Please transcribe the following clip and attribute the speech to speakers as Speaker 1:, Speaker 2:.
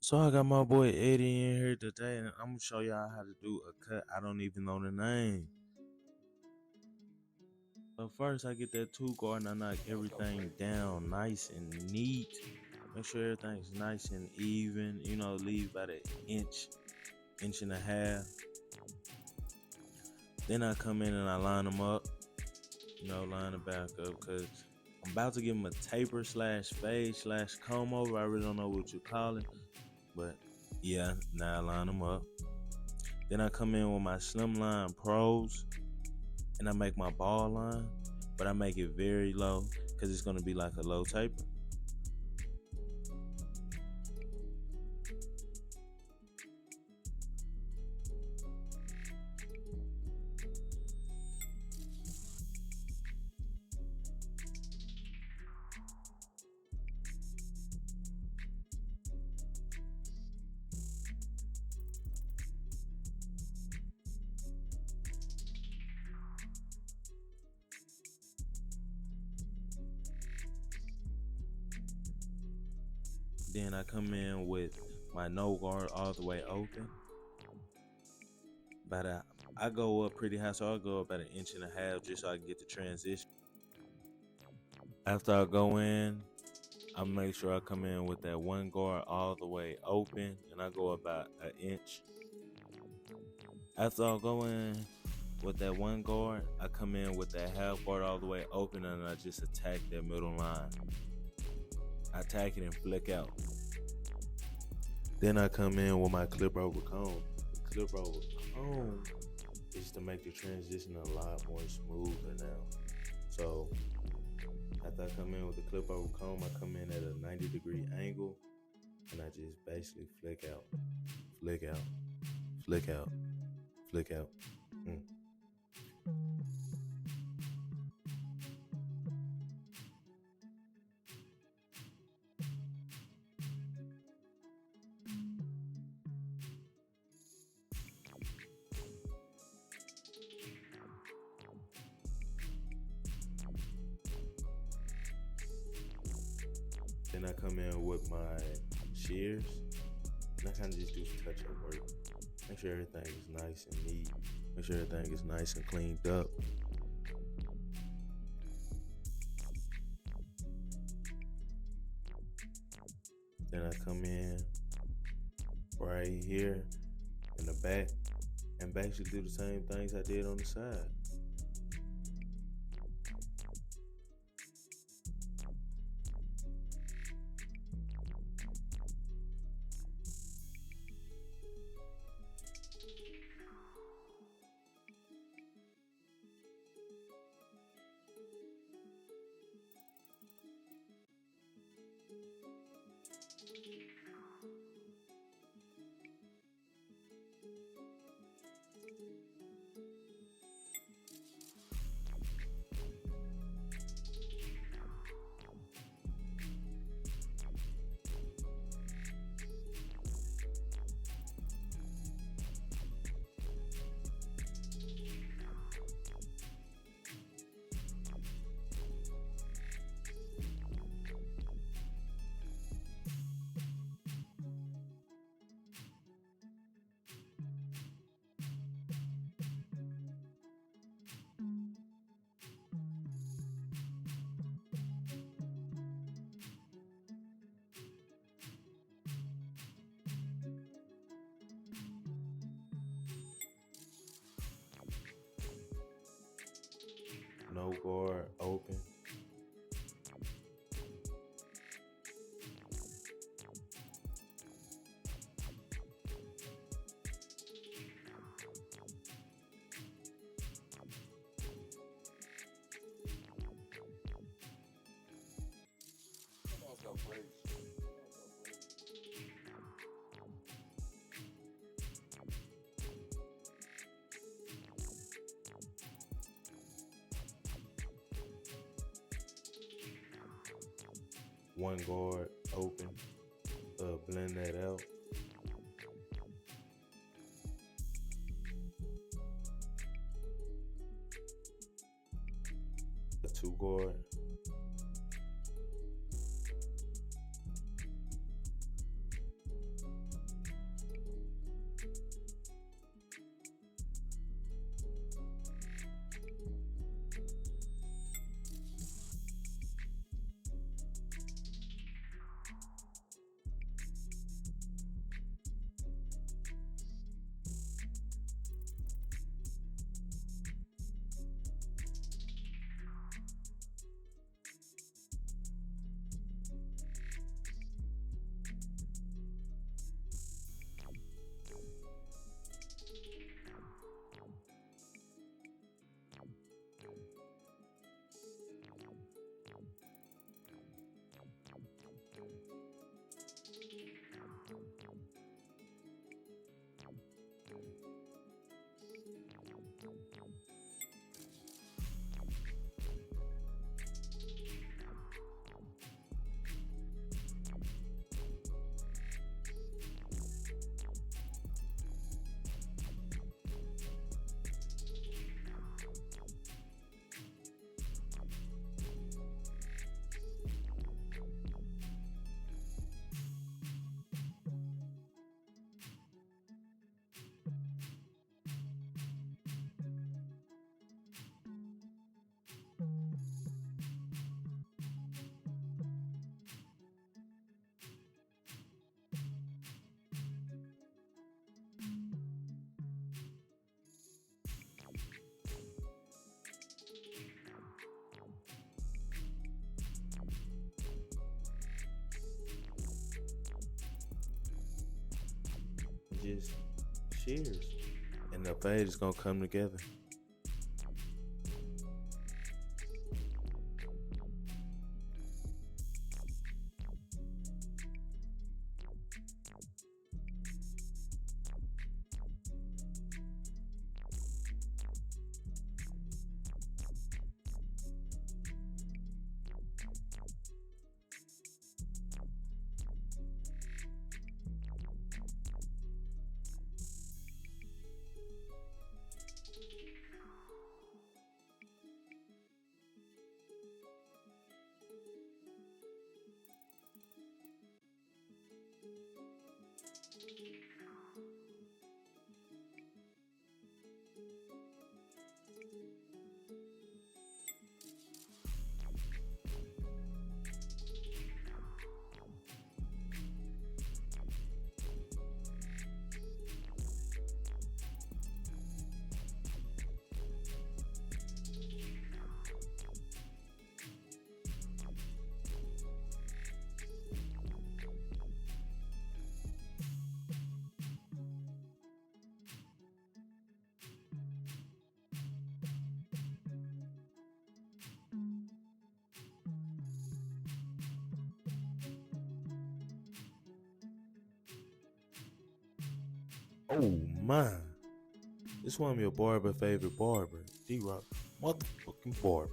Speaker 1: So I got my boy Eddie in here today, and I'm gonna show y'all how to do a cut. I don't even know the name. But first, I get that 2 guard and I knock everything down nice and neat. Make sure everything's nice and even. Leave about an inch, inch and a half. Then I come in and I line them up. Line the back up because I'm about to give them a taper slash fade slash comb over. I really don't know what you call it, but yeah, now I line them up. Then I come in with my Slimline Pros and I make my ball line, but I make it very low because it's going to be like a low taper. Then I come in with my no guard all the way open. I go up pretty high, so I go up about an inch and a half just so I can get the transition. After I go in, I make sure I come in with that 1 guard all the way open, and I go about an inch. After I go in with that 1 guard, I come in with that half guard all the way open, and I just attack that middle line. I attack it and flick out. Then I come in with my clip over comb. The clip over comb is to make the transition a lot more smoother now. So after I come in with the clip over comb, I come in at a 90-degree angle, and I just basically flick out, flick out, flick out, flick out. Then I come in with my shears, and I kind of just do some touch-up work. Make sure everything is nice and neat. Make sure everything is nice and cleaned up. Then I come in right here in the back and basically do the same things I did on the side. No guard open. One guard open. Blend that out. A 2 guard. just shears, and the fade is gonna come together. Oh man, this one of your barber favorite barber, DRoc motherfucking barber.